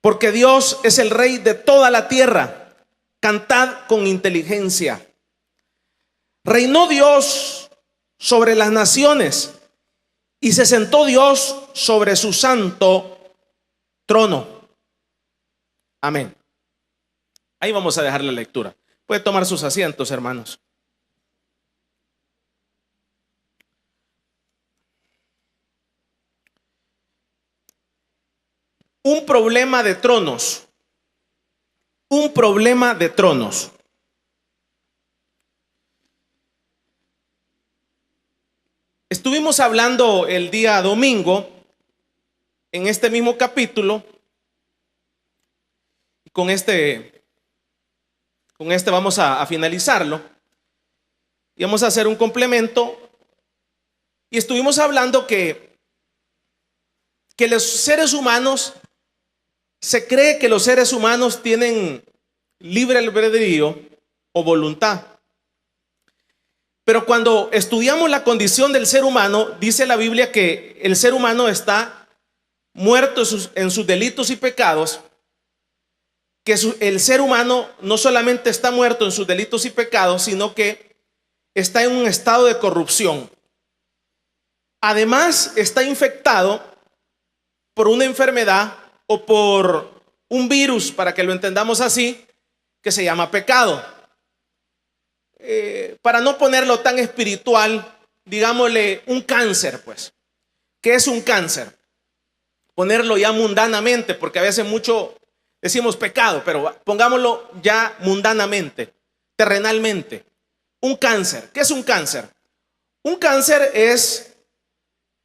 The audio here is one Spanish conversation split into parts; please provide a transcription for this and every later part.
porque Dios es el Rey de toda la tierra. Cantad con inteligencia. Reinó Dios sobre las naciones y se sentó Dios sobre su santo trono. Amén. Ahí vamos a dejar la lectura. Puede tomar sus asientos, hermanos. Un problema de tronos. Un problema de tronos. Estuvimos hablando el día domingo en este mismo capítulo. Con este vamos a finalizarlo. Y vamos a hacer un complemento. Y estuvimos hablando que los seres humanos, se cree que los seres humanos tienen libre albedrío o voluntad. Pero cuando estudiamos la condición del ser humano, dice la Biblia que el ser humano está muerto en sus delitos y pecados, que el ser humano no solamente está muerto en sus delitos y pecados, sino que está en un estado de corrupción. Además, está infectado por una enfermedad o por un virus, para que lo entendamos así, que se llama pecado. Para no ponerlo tan espiritual, digámosle un cáncer, pues. ¿Qué es un cáncer? Ponerlo ya mundanamente, porque a veces mucho decimos pecado, pero pongámoslo ya mundanamente, terrenalmente. Un cáncer. ¿Qué es un cáncer? Un cáncer es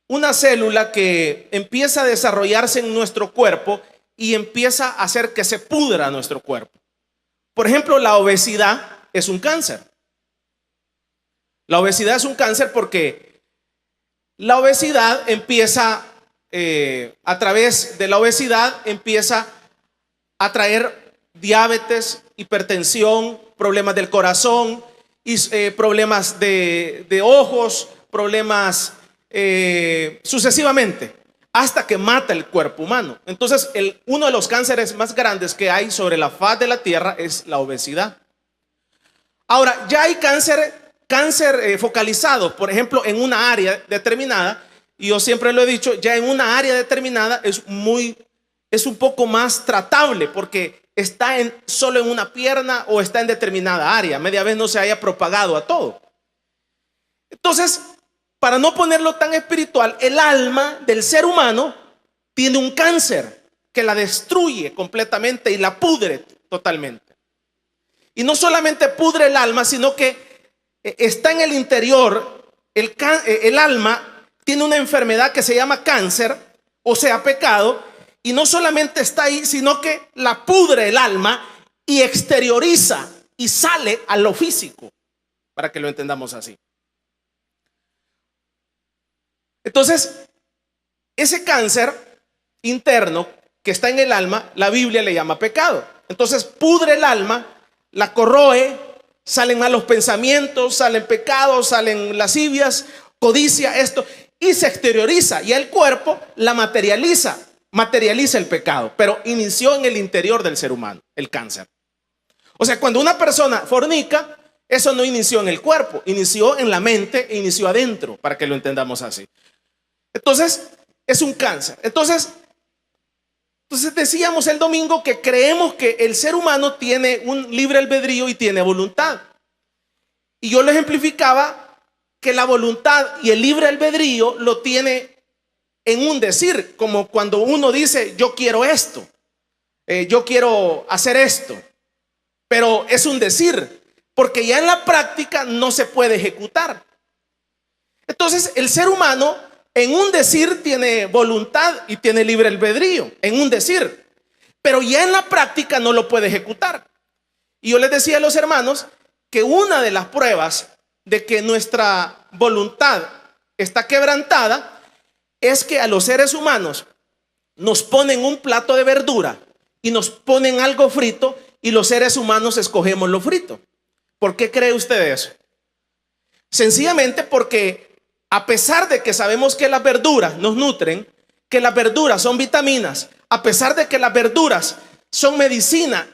una célula que empieza a desarrollarse en nuestro cuerpo y empieza a hacer que se pudra nuestro cuerpo. Por ejemplo, la obesidad es un cáncer. La obesidad es un cáncer porque la obesidad empieza, a través de la obesidad empieza a traer diabetes, hipertensión, problemas del corazón, y problemas de ojos, problemas sucesivamente, hasta que mata el cuerpo humano. Entonces, uno de los cánceres más grandes que hay sobre la faz de la tierra es la obesidad. Ahora, ya hay cáncer focalizado, por ejemplo, en una área determinada, y yo siempre lo he dicho, ya en una área determinada es un poco más tratable, porque está solo en una pierna o está en determinada área, media vez no se haya propagado a todo. Entonces, para no ponerlo tan espiritual, el alma del ser humano tiene un cáncer que la destruye completamente y la pudre totalmente. Y no solamente pudre el alma, sino que está en el interior. El alma tiene una enfermedad que se llama cáncer, o sea, pecado. Y no solamente está ahí, sino que la pudre el alma y exterioriza y sale a lo físico, para que lo entendamos así. Entonces, ese cáncer interno que está en el alma, la Biblia le llama pecado. Entonces, pudre el alma, la corroe, salen malos pensamientos, salen pecados, salen lascivias, codicia, esto, y se exterioriza. Y el cuerpo la materializa el pecado, pero inició en el interior del ser humano, el cáncer. O sea, cuando una persona fornica, eso no inició en el cuerpo, inició en la mente e inició adentro, para que lo entendamos así. Entonces, es un cáncer. Entonces decíamos el domingo que creemos que el ser humano tiene un libre albedrío y tiene voluntad. Y yo lo ejemplificaba que la voluntad y el libre albedrío lo tiene en un decir, como cuando uno dice yo quiero esto, yo quiero hacer esto, pero es un decir, porque ya en la práctica no se puede ejecutar. Entonces el ser humano en un decir tiene voluntad y tiene libre albedrío, en un decir, pero ya en la práctica no lo puede ejecutar. Y yo les decía a los hermanos que una de las pruebas de que nuestra voluntad está quebrantada es que a los seres humanos nos ponen un plato de verdura y nos ponen algo frito y los seres humanos escogemos lo frito. ¿Por qué cree usted eso? Sencillamente porque a pesar de que sabemos que las verduras nos nutren, que las verduras son vitaminas, a pesar de que las verduras son medicina,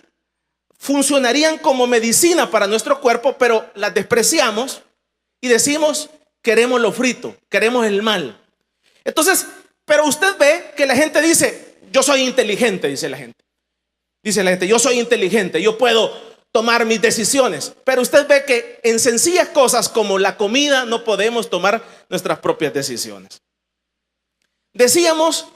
funcionarían como medicina para nuestro cuerpo, pero las despreciamos y decimos, queremos lo frito, queremos el mal. Entonces, pero usted ve que la gente dice, yo soy inteligente, dice la gente. Dice la gente, yo soy inteligente, yo puedo tomar mis decisiones. Pero usted ve que en sencillas cosas como la comida no podemos tomar nuestras propias decisiones. Decíamos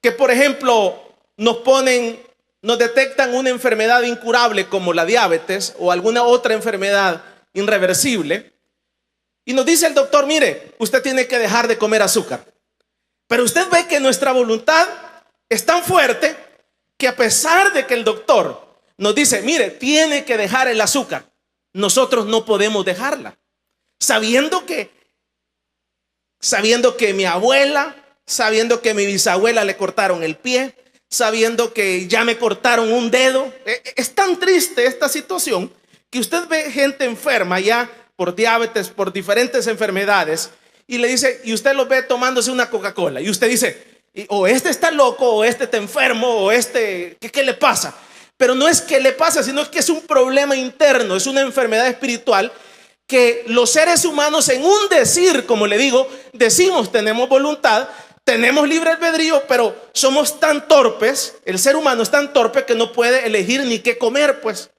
que, por ejemplo, nos detectan una enfermedad incurable como la diabetes o alguna otra enfermedad irreversible. Y nos dice el doctor, mire, usted tiene que dejar de comer azúcar. Pero usted ve que nuestra voluntad es tan fuerte que a pesar de que el doctor nos dice, mire, tiene que dejar el azúcar, nosotros no podemos dejarla. Sabiendo que mi abuela, sabiendo que mi bisabuela le cortaron el pie, sabiendo que ya me cortaron un dedo. Es tan triste esta situación que usted ve gente enferma ya por diabetes, por diferentes enfermedades, y le dice, y usted lo ve tomándose una Coca-Cola, y usted dice, o este está loco, o este está enfermo, o este, ¿qué le pasa? Pero no es que le pasa, sino que es un problema interno, es una enfermedad espiritual que los seres humanos en un decir, como le digo, decimos tenemos voluntad, tenemos libre albedrío, pero somos tan torpes, el ser humano es tan torpe que no puede elegir ni qué comer, pues.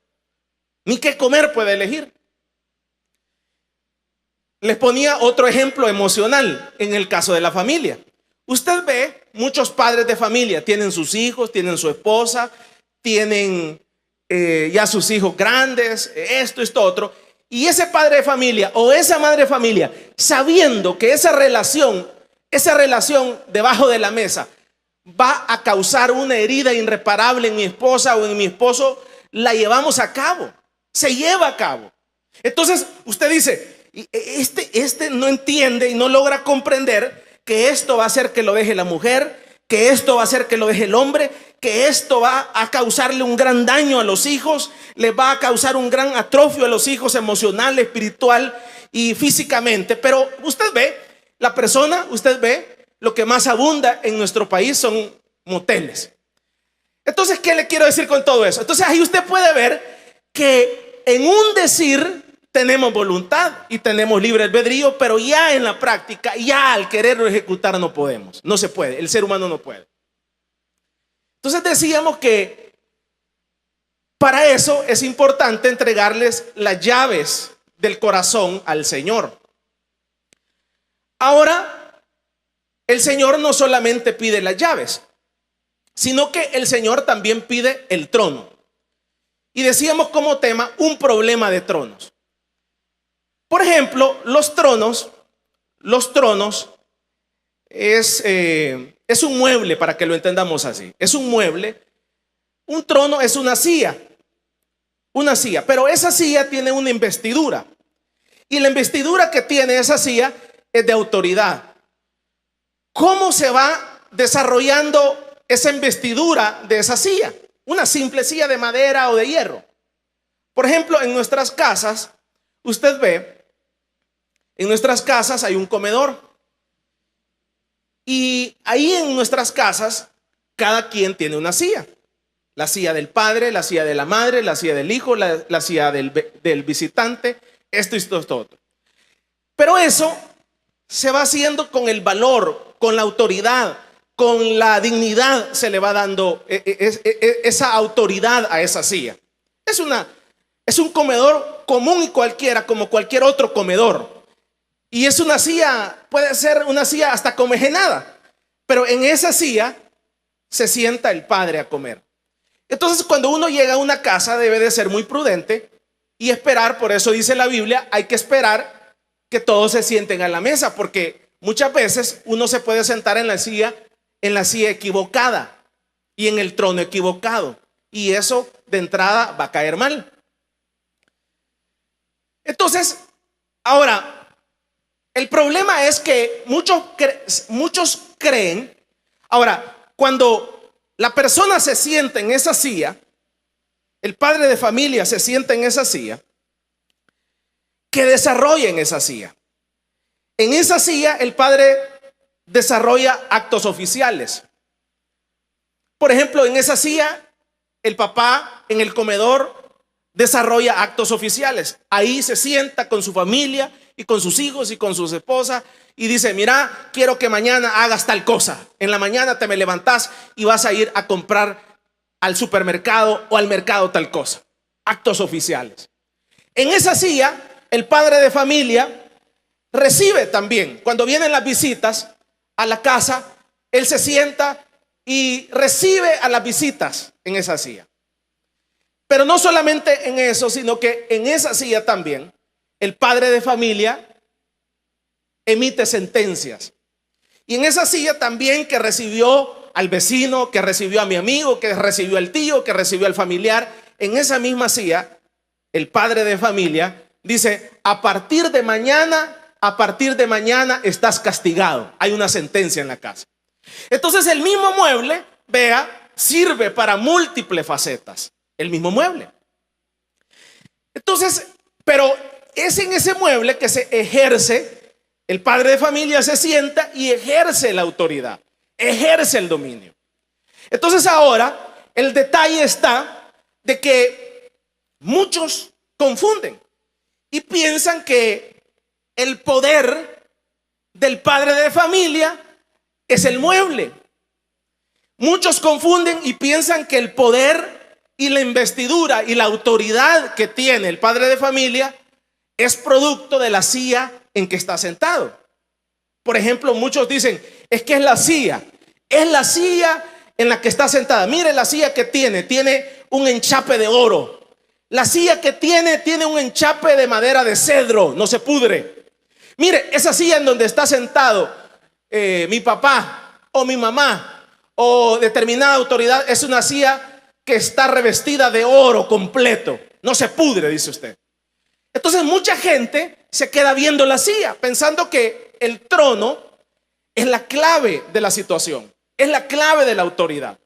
Ni qué comer puede elegir. Les ponía otro ejemplo emocional en el caso de la familia. Usted ve muchos padres de familia, tienen sus hijos, tienen su esposa, tienen ya sus hijos grandes, esto, otro. Y ese padre de familia o esa madre de familia, sabiendo que esa relación debajo de la mesa va a causar una herida irreparable en mi esposa o en mi esposo, la llevamos a cabo, se lleva a cabo. Entonces usted dice, este no entiende y no logra comprender que esto va a hacer que lo deje la mujer, que esto va a hacer que lo deje el hombre, que esto va a causarle un gran daño a los hijos, le va a causar un gran atrofio a los hijos emocional, espiritual y físicamente. Pero usted ve, usted ve lo que más abunda en nuestro país son moteles. Entonces, ¿qué le quiero decir con todo eso? Entonces ahí usted puede ver que en un decir tenemos voluntad y tenemos libre albedrío, pero ya en la práctica, ya al quererlo ejecutar no podemos, no se puede, el ser humano no puede. Entonces decíamos que para eso es importante entregarles las llaves del corazón al Señor. Ahora, el Señor no solamente pide las llaves, sino que el Señor también pide el trono. Y decíamos como tema un problema de tronos. Por ejemplo, los tronos es un mueble, para que lo entendamos así. Es un mueble. Un trono es una silla, pero esa silla tiene una investidura. Y la investidura que tiene esa silla es de autoridad. ¿Cómo se va desarrollando esa investidura de esa silla? Una simple silla de madera o de hierro. Por ejemplo, en nuestras casas, usted ve, en nuestras casas hay un comedor. Y ahí en nuestras casas, cada quien tiene una silla. La silla del padre, la silla de la madre, la silla del hijo, la silla del visitante, esto y esto, otro. Pero eso se va haciendo con el valor, con la autoridad, con la dignidad, se le va dando esa autoridad a esa silla. Es un comedor común y cualquiera, como cualquier otro comedor. Y es una silla, puede ser una silla hasta comejenada, pero en esa silla se sienta el padre a comer. Entonces, cuando uno llega a una casa, debe de ser muy prudente y esperar. Por eso dice la Biblia, hay que esperar que todos se sienten a la mesa, porque muchas veces uno se puede sentar en la silla equivocada y en el trono equivocado, y eso de entrada va a caer mal. Entonces, ahora, el problema es que muchos creen, ahora, cuando la persona se sienta en esa silla, el padre de familia se sienta en esa silla, que desarrolla en esa silla. En esa silla el padre desarrolla actos oficiales. Por ejemplo, en esa silla, el papá en el comedor desarrolla actos oficiales. Ahí se sienta con su familia y con sus hijos y con sus esposas y dice: mira, quiero que mañana hagas tal cosa. En la mañana te me levantás y vas a ir a comprar al supermercado o al mercado tal cosa. Actos oficiales. En esa silla, el padre de familia recibe también. Cuando vienen las visitas a la casa, él se sienta y recibe a las visitas en esa silla. Pero no solamente en eso, sino que en esa silla también el padre de familia emite sentencias. Y en esa silla también, que recibió al vecino, que recibió a mi amigo, que recibió al tío, que recibió al familiar, en esa misma silla el padre de familia dice: a partir de mañana estás castigado. Hay una sentencia en la casa. Entonces el mismo mueble, vea, sirve para múltiples facetas. El mismo mueble. Entonces, pero es en ese mueble que se ejerce, el padre de familia se sienta y ejerce la autoridad, ejerce el dominio. Entonces ahora el detalle está de que muchos confunden y piensan que el poder del padre de familia es el mueble. Muchos confunden y piensan que el poder y la investidura y la autoridad que tiene el padre de familia es producto de la silla en que está sentado. Por ejemplo, muchos dicen: es que es la silla en la que está sentada. Mire la silla que tiene un enchape de oro. La silla que tiene un enchape de madera de cedro, no se pudre. Mire, esa silla en donde está sentado mi papá o mi mamá o determinada autoridad es una silla que está revestida de oro completo, no se pudre, dice usted. Entonces mucha gente se queda viendo la silla pensando que el trono es la clave de la situación, es la clave de la autoridad.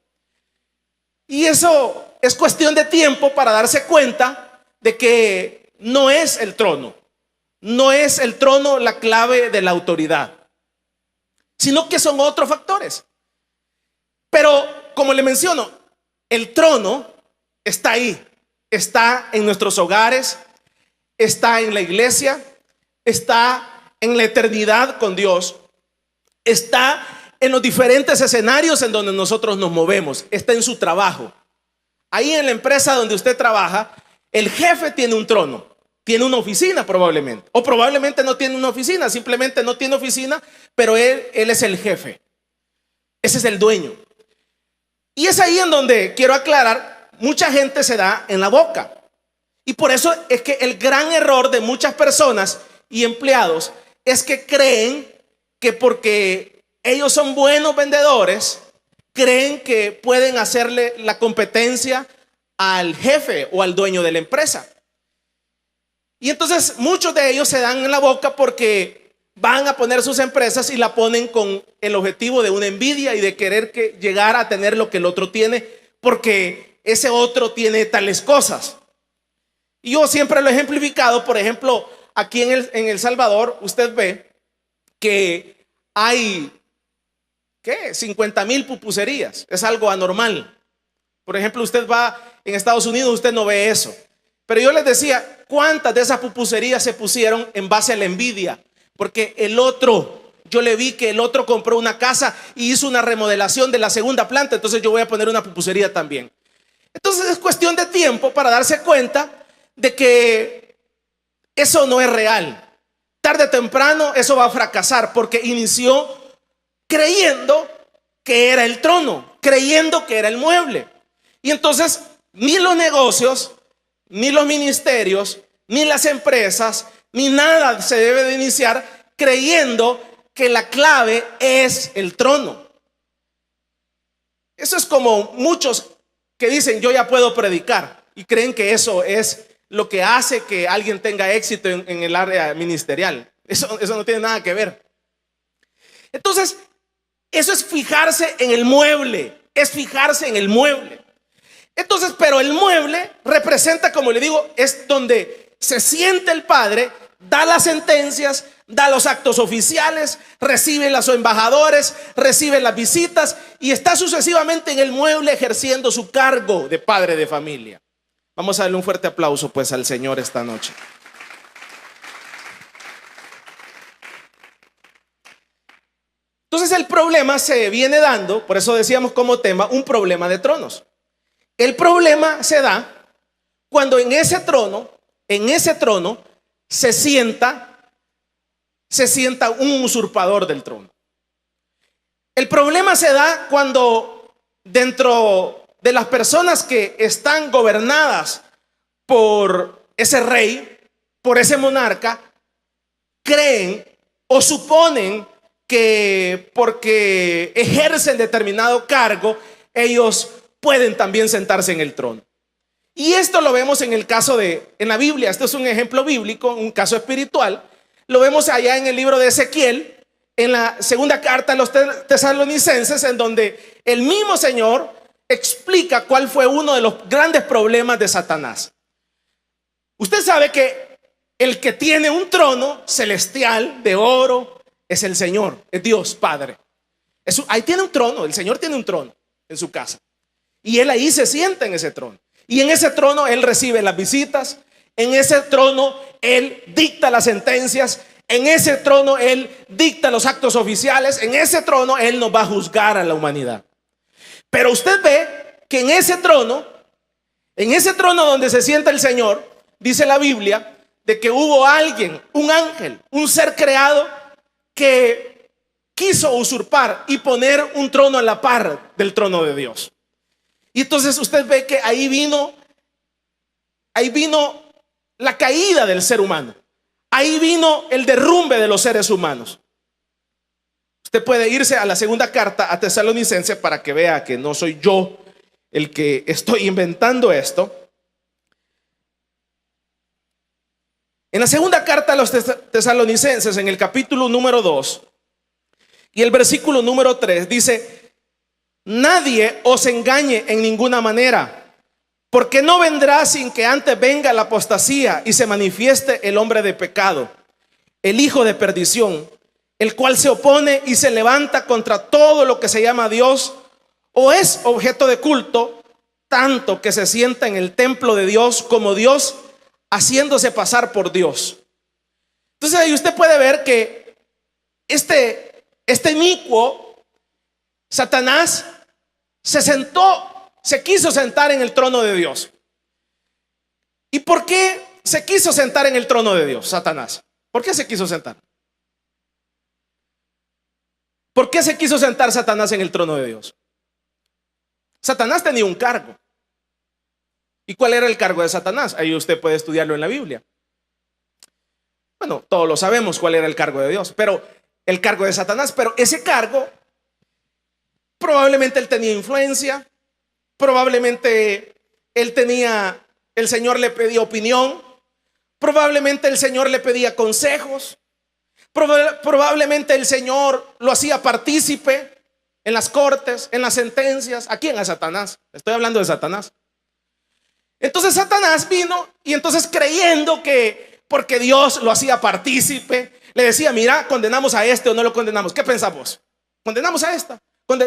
Y eso es cuestión de tiempo para darse cuenta de que no es el trono, no es el trono la clave de la autoridad, sino que son otros factores. Pero como le menciono, el trono está ahí, está en nuestros hogares, está en la iglesia, está en la eternidad con Dios, está en los diferentes escenarios en donde nosotros nos movemos, está en su trabajo. Ahí en la empresa donde usted trabaja, el jefe tiene un trono, tiene una oficina probablemente, o probablemente no tiene una oficina, simplemente no tiene oficina, pero él es el jefe, ese es el dueño. Y es ahí en donde quiero aclarar, mucha gente se da en la boca. Y por eso es que el gran error de muchas personas y empleados es que creen que porque ellos son buenos vendedores, creen que pueden hacerle la competencia al jefe o al dueño de la empresa. Y entonces muchos de ellos se dan en la boca porque van a poner sus empresas y la ponen con el objetivo de una envidia y de querer llegar a tener lo que el otro tiene, porque ese otro tiene tales cosas. Y yo siempre lo he ejemplificado. Por ejemplo, aquí en El Salvador, usted ve que hay 50,000 pupuserías. Es algo anormal. Por ejemplo, usted va en Estados Unidos, usted no ve eso. Pero yo les decía, ¿cuántas de esas pupuserías se pusieron en base a la envidia? Porque yo le vi que el otro compró una casa y hizo una remodelación de la segunda planta, entonces yo voy a poner una pupusería también. Entonces es cuestión de tiempo para darse cuenta de que eso no es real. Tarde o temprano eso va a fracasar, porque inició creyendo que era el trono, creyendo que era el mueble. Y entonces ni los negocios, ni los ministerios, ni las empresas, ni nada se debe de iniciar creyendo que la clave es el trono. Eso es como muchos que dicen: yo ya puedo predicar, y creen que eso es lo que hace que alguien tenga éxito en el área ministerial. Eso no tiene nada que ver. Entonces, eso es fijarse en el mueble, es fijarse en el mueble. Entonces, pero el mueble representa, como le digo, es donde se siente el padre, da las sentencias, da los actos oficiales, recibe los embajadores, recibe las visitas y está sucesivamente en el mueble ejerciendo su cargo de padre de familia. Vamos a darle un fuerte aplauso pues al Señor esta noche. Entonces el problema se viene dando, por eso decíamos como tema, un problema de tronos. El problema se da cuando en ese trono se sienta un usurpador del trono. El problema se da cuando dentro de las personas que están gobernadas por ese rey, por ese monarca, creen o suponen que porque ejercen determinado cargo, ellos pueden también sentarse en el trono. Y esto lo vemos en el caso en la Biblia. Esto es un ejemplo bíblico, un caso espiritual. Lo vemos allá en el libro de Ezequiel, en la segunda carta a los tesalonicenses, en donde el mismo Señor explica cuál fue uno de los grandes problemas de Satanás. Usted sabe que el que tiene un trono celestial de oro es el Señor, es Dios Padre. Ahí tiene un trono, el Señor tiene un trono en su casa. Y Él ahí se sienta en ese trono. Y en ese trono Él recibe las visitas. En ese trono Él dicta las sentencias. En ese trono Él dicta los actos oficiales. En ese trono Él nos va a juzgar a la humanidad. Pero usted ve que en ese trono donde se sienta el Señor, dice la Biblia, de que hubo alguien, un ángel, un ser creado que quiso usurpar y poner un trono a la par del trono de Dios. Y entonces usted ve que ahí vino la caída del ser humano. Ahí vino el derrumbe de los seres humanos. Usted puede irse a la segunda carta a Tesalonicenses para que vea que no soy yo el que estoy inventando esto. En la segunda carta a los tesalonicenses, en el capítulo número 2 y el versículo número 3, dice: nadie os engañe en ninguna manera, porque no vendrá sin que antes venga la apostasía y se manifieste el hombre de pecado, el hijo de perdición, el cual se opone y se levanta contra todo lo que se llama Dios o es objeto de culto, tanto que se sienta en el templo de Dios como Dios, haciéndose pasar por Dios. Entonces ahí usted puede ver que este inicuo Satanás se quiso sentar en el trono de Dios. ¿Y por qué se quiso sentar en el trono de Dios, Satanás? ¿Por qué se quiso sentar? ¿Por qué se quiso sentar Satanás en el trono de Dios? Satanás tenía un cargo. ¿Y cuál era el cargo de Satanás? Ahí usted puede estudiarlo en la Biblia. Bueno, todos lo sabemos cuál era el cargo de Dios, pero el cargo de Satanás, pero ese cargo probablemente él tenía influencia, probablemente el Señor le pedía opinión, probablemente el Señor le pedía consejos, probablemente el Señor lo hacía partícipe en las cortes, en las sentencias. ¿A quién? A Satanás. Estoy hablando de Satanás. Entonces Satanás vino y entonces creyendo que porque Dios lo hacía partícipe, le decía: mira, condenamos a este o no lo condenamos. ¿Qué pensamos? ¿Condenamos a esta?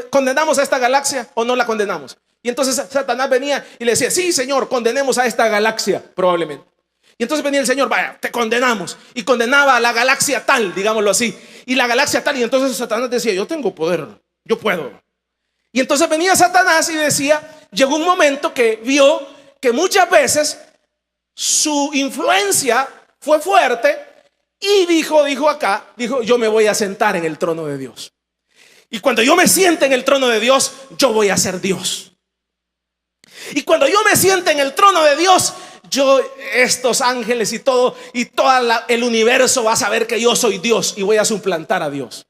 ¿Condenamos a esta galaxia o no la condenamos? Y entonces Satanás venía y le decía: sí, Señor, condenemos a esta galaxia, probablemente. Y entonces venía el Señor: vaya, te condenamos. Y condenaba a la galaxia tal, digámoslo así. Y la galaxia tal. Y entonces Satanás decía: yo tengo poder, yo puedo. Y entonces venía Satanás y decía, llegó un momento que vio que muchas veces su influencia fue fuerte y dijo, yo me voy a sentar en el trono de Dios. Y cuando yo me siente en el trono de Dios, yo voy a ser Dios. Y cuando yo me siente en el trono de Dios, estos ángeles y todo el universo va a saber que yo soy Dios y voy a suplantar a Dios.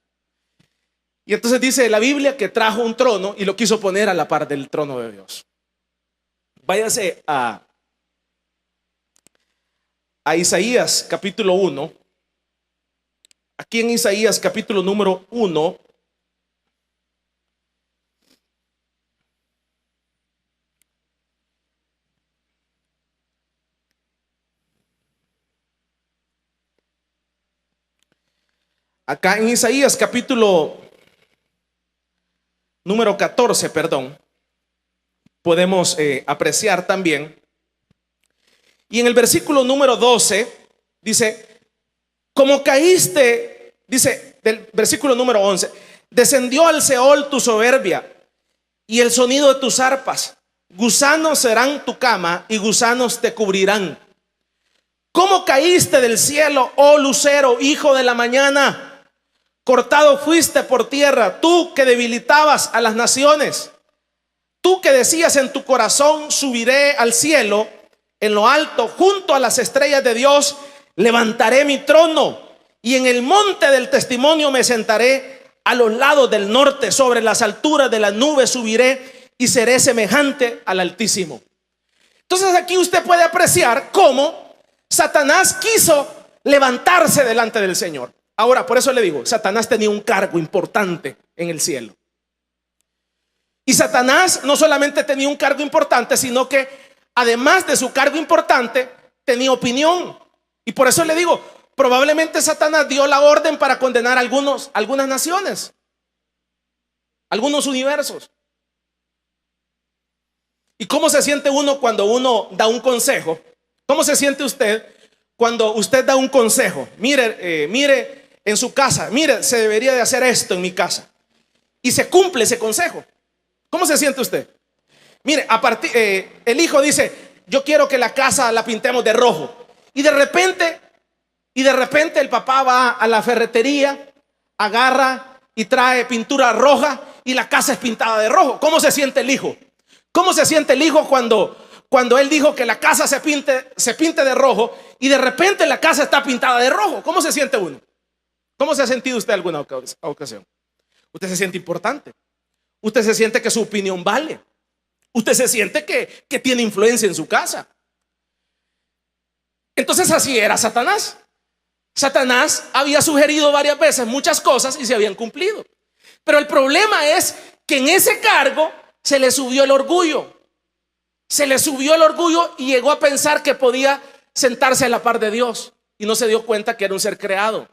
Y entonces dice la Biblia que trajo un trono y lo quiso poner a la par del trono de Dios. Váyase a Isaías capítulo 1. Aquí en Isaías capítulo número 1. Acá en Isaías capítulo número 14, podemos apreciar también. Y en el versículo número 12 dice: como caíste, dice del versículo número 11, descendió al Seol tu soberbia y el sonido de tus arpas. Gusanos serán tu cama y gusanos te cubrirán. ¿Cómo caíste del cielo, oh lucero, hijo de la mañana? Cortado fuiste por tierra, tú que debilitabas a las naciones. Tú que decías en tu corazón: subiré al cielo, en lo alto, junto a las estrellas de Dios, levantaré mi trono, y en el monte del testimonio me sentaré, a los lados del norte, sobre las alturas de las nubes subiré, y seré semejante al Altísimo. Entonces aquí usted puede apreciar cómo Satanás quiso levantarse delante del Señor. Ahora, por eso le digo, Satanás tenía un cargo importante en el cielo. Y Satanás no solamente tenía un cargo importante, sino que además de su cargo importante, tenía opinión. Y por eso le digo, probablemente Satanás dio la orden para condenar algunas naciones, algunos universos. ¿Y cómo se siente uno cuando uno da un consejo? ¿Cómo se siente usted cuando usted da un consejo? Mire en su casa, mire, se debería de hacer esto en mi casa, y se cumple ese consejo. ¿Cómo se siente usted? Mire, el hijo dice: yo quiero que la casa la pintemos de rojo. Y de repente el papá va a la ferretería, agarra y trae pintura roja y la casa es pintada de rojo. ¿Cómo se siente el hijo? ¿Cómo se siente el hijo cuando él dijo que la casa se pinte de rojo y de repente la casa está pintada de rojo? ¿Cómo se siente uno? ¿Cómo se ha sentido usted alguna ocasión? Usted se siente importante. Usted se siente que su opinión vale. Usted se siente que tiene influencia en su casa. Entonces así era Satanás. Satanás había sugerido varias veces muchas cosas y se habían cumplido. Pero el problema es que en ese cargo se le subió el orgullo. Se le subió el orgullo y llegó a pensar que podía sentarse a la par de Dios. Y no se dio cuenta que era un ser creado.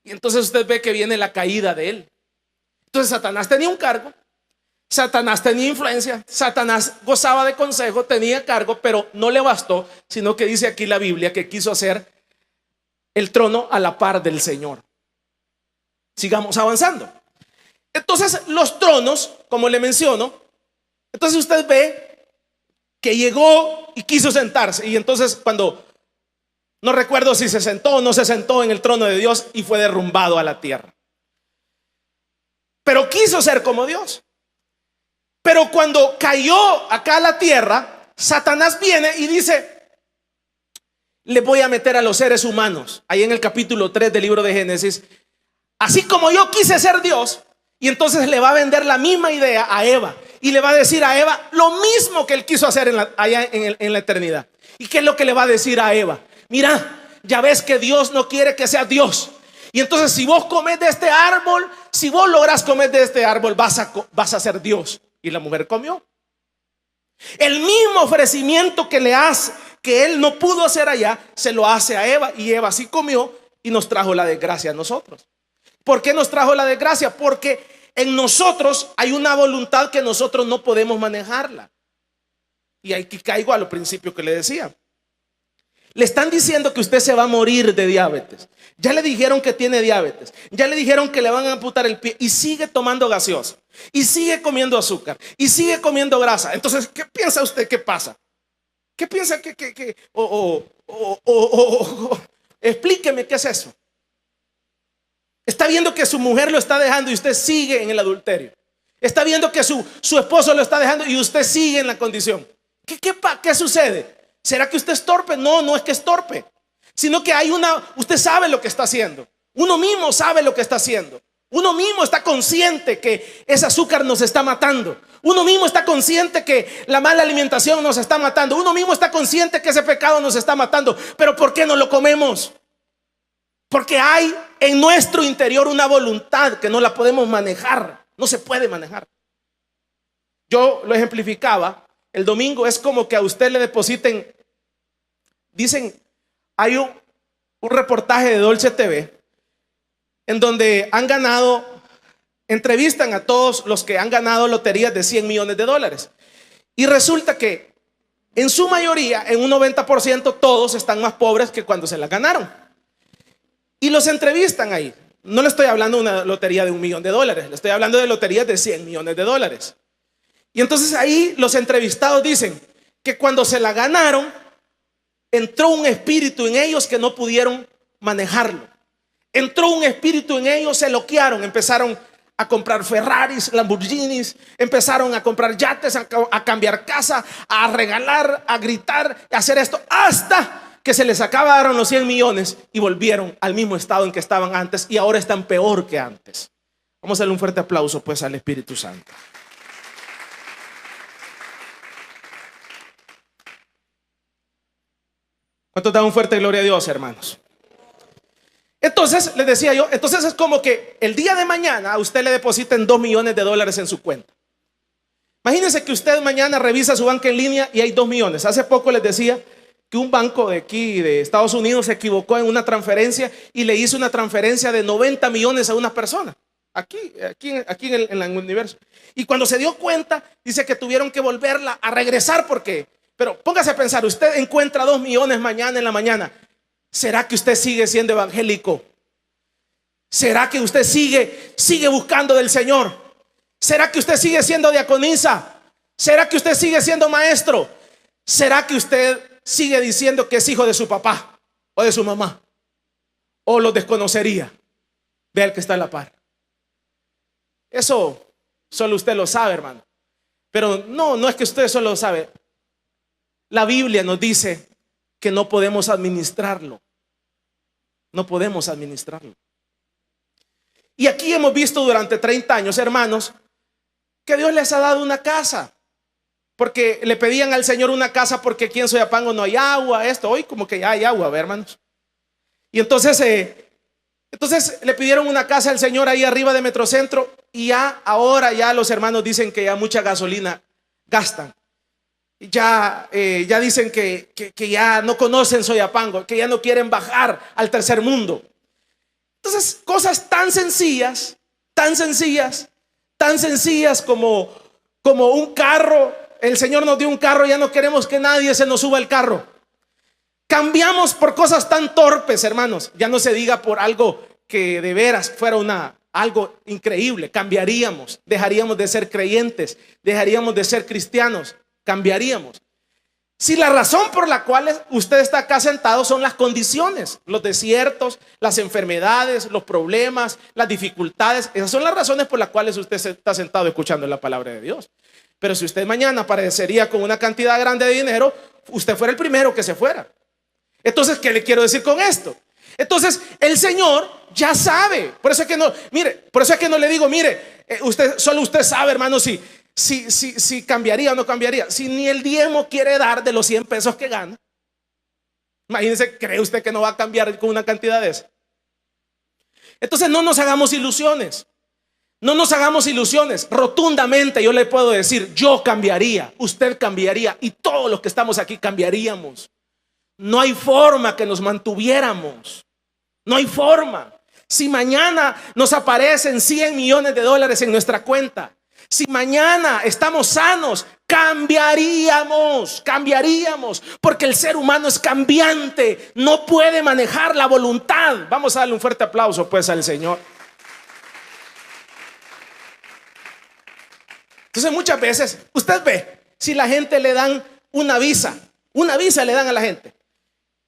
Y entonces usted ve que viene la caída de él. Entonces Satanás tenía un cargo, Satanás tenía influencia, Satanás gozaba de consejo, tenía cargo, pero no le bastó, sino que dice aquí la Biblia que quiso hacer el trono a la par del Señor. Sigamos avanzando. Entonces los tronos, como le menciono, entonces usted ve que llegó y quiso sentarse. Y entonces no recuerdo si se sentó o no se sentó en el trono de Dios y fue derrumbado a la tierra. Pero quiso ser como Dios. Pero cuando cayó acá a la tierra, Satanás viene y dice: le voy a meter a los seres humanos. Ahí en el capítulo 3 del libro de Génesis, así como yo quise ser Dios. Y entonces le va a vender la misma idea a Eva. Y le va a decir a Eva lo mismo que él quiso hacer allá en la eternidad. ¿Y qué es lo que le va a decir a Eva? Mira, ya ves que Dios no quiere que seas Dios. Y entonces si vos comes de este árbol, si vos logras comer de este árbol, vas a ser Dios. Y la mujer comió. El mismo ofrecimiento que le hace, que él no pudo hacer allá, se lo hace a Eva. Y Eva sí comió y nos trajo la desgracia a nosotros. ¿Por qué nos trajo la desgracia? Porque en nosotros hay una voluntad que nosotros no podemos manejarla. Y aquí caigo a lo principio que le decía. Le están diciendo que usted se va a morir de diabetes. Ya le dijeron que tiene diabetes. Ya le dijeron que le van a amputar el pie. Y sigue tomando gaseosa. Y sigue comiendo azúcar. Y sigue comiendo grasa. Entonces, ¿qué piensa usted que pasa? ¿Qué piensa explíqueme qué es eso? Está viendo que su mujer lo está dejando y usted sigue en el adulterio. Está viendo que su esposo lo está dejando y usted sigue en la condición. ¿Qué sucede? ¿Será que usted es torpe? No, no es que es torpe, sino que usted sabe lo que está haciendo. Uno mismo sabe lo que está haciendo. Uno mismo está consciente que ese azúcar nos está matando. Uno mismo está consciente que la mala alimentación nos está matando. Uno mismo está consciente que ese pecado nos está matando. Pero ¿por qué no lo comemos? Porque hay en nuestro interior una voluntad que no la podemos manejar. No se puede manejar. Yo lo ejemplificaba. El domingo es como que a usted le depositen. Dicen, hay un reportaje de Dolce TV en donde han ganado, entrevistan a todos los que han ganado loterías de 100 millones de dólares. Y resulta que en su mayoría, en un 90%, todos están más pobres que cuando se las ganaron. Y los entrevistan ahí. No le estoy hablando de una lotería de 1 millón de dólares, le estoy hablando de loterías de 100 millones de dólares. Y entonces ahí los entrevistados dicen que cuando se la ganaron, entró un espíritu en ellos que no pudieron manejarlo. Entró un espíritu en ellos, se loquearon, empezaron a comprar Ferraris, Lamborghinis, empezaron a comprar yates, a cambiar casa, a regalar, a gritar, a hacer esto, hasta que se les acabaron los 100 millones y volvieron al mismo estado en que estaban antes, y ahora están peor que antes. Vamos a darle un fuerte aplauso pues al Espíritu Santo. ¿Cuántos dan un fuerte gloria a Dios, hermanos? Entonces, les decía yo, entonces es como que el día de mañana a usted le depositen 2 millones de dólares en su cuenta. Imagínense que usted mañana revisa su banca en línea y hay 2 millones. Hace poco les decía que un banco de aquí, de Estados Unidos, se equivocó en una transferencia y le hizo una transferencia de 90 millones a una persona. Aquí en el universo. Y cuando se dio cuenta, dice que tuvieron que volverla a regresar porque... Pero póngase a pensar, usted encuentra 2 millones mañana en la mañana. ¿Será que usted sigue siendo evangélico? ¿Será que usted sigue buscando del Señor? ¿Será que usted sigue siendo diaconisa? ¿Será que usted sigue siendo maestro? ¿Será que usted sigue diciendo que es hijo de su papá o de su mamá? ¿O lo desconocería? Vea el que está a la par. Eso solo usted lo sabe, hermano. Pero no es que usted solo lo sabe. La Biblia nos dice que no podemos administrarlo. No podemos administrarlo. Y aquí hemos visto durante 30 años, hermanos, que Dios les ha dado una casa. Porque le pedían al Señor una casa porque aquí en Soyapango no hay agua, esto. Hoy como que ya hay agua, ¿ve, hermanos? Y entonces le pidieron una casa al Señor ahí arriba de Metrocentro. Y ahora los hermanos dicen que ya mucha gasolina gastan. Ya dicen que ya no conocen Soyapango, que ya no quieren bajar al tercer mundo. Entonces, cosas tan sencillas como un carro. El Señor nos dio un carro, ya no queremos que nadie se nos suba al carro. Cambiamos por cosas tan torpes, hermanos. Ya no se diga por algo que de veras fuera algo increíble. Cambiaríamos, dejaríamos de ser creyentes, dejaríamos de ser cristianos. Cambiaríamos. Si la razón por la cual usted está acá sentado son las condiciones, los desiertos, las enfermedades, los problemas, las dificultades, esas son las razones por las cuales usted está sentado escuchando la palabra de Dios. Pero si usted mañana aparecería con una cantidad grande de dinero, usted fuera el primero que se fuera. Entonces, ¿qué le quiero decir con esto? Entonces, el Señor ya sabe. Por eso es que no le digo, solo usted sabe, hermano, si cambiaría o no cambiaría. Si ni el diezmo quiere dar de los 100 pesos que gana, imagínense, ¿cree usted que no va a cambiar con una cantidad de esa? Entonces no nos hagamos ilusiones. No nos hagamos ilusiones. Rotundamente yo le puedo decir, yo cambiaría, usted cambiaría y todos los que estamos aquí cambiaríamos. No hay forma que nos mantuviéramos. No hay forma. Si mañana nos aparecen 100 millones de dólares en nuestra cuenta, si mañana estamos sanos, cambiaríamos, porque el ser humano es cambiante, no puede manejar la voluntad. Vamos a darle un fuerte aplauso pues al Señor. Entonces muchas veces usted ve, si la gente le dan una visa le dan a la gente,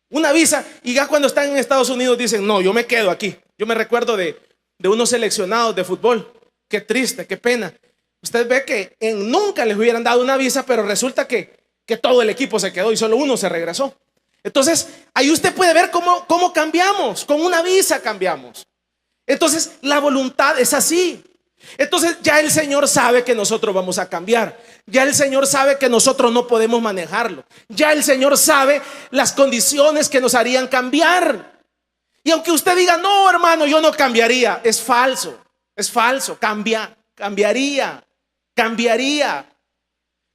una visa, y ya cuando están en Estados Unidos dicen, no, yo me quedo aquí. Yo me recuerdo de unos seleccionados de fútbol. Qué triste, qué pena. Usted ve que nunca les hubieran dado una visa, pero resulta que todo el equipo se quedó y solo uno se regresó. Entonces, ahí usted puede ver cómo cambiamos. Con una visa cambiamos. Entonces, la voluntad es así. Entonces, ya el Señor sabe que nosotros vamos a cambiar. Ya el Señor sabe que nosotros no podemos manejarlo. Ya el Señor sabe las condiciones que nos harían cambiar. Y aunque usted diga, no, hermano, yo no cambiaría, es falso. Cambiaría.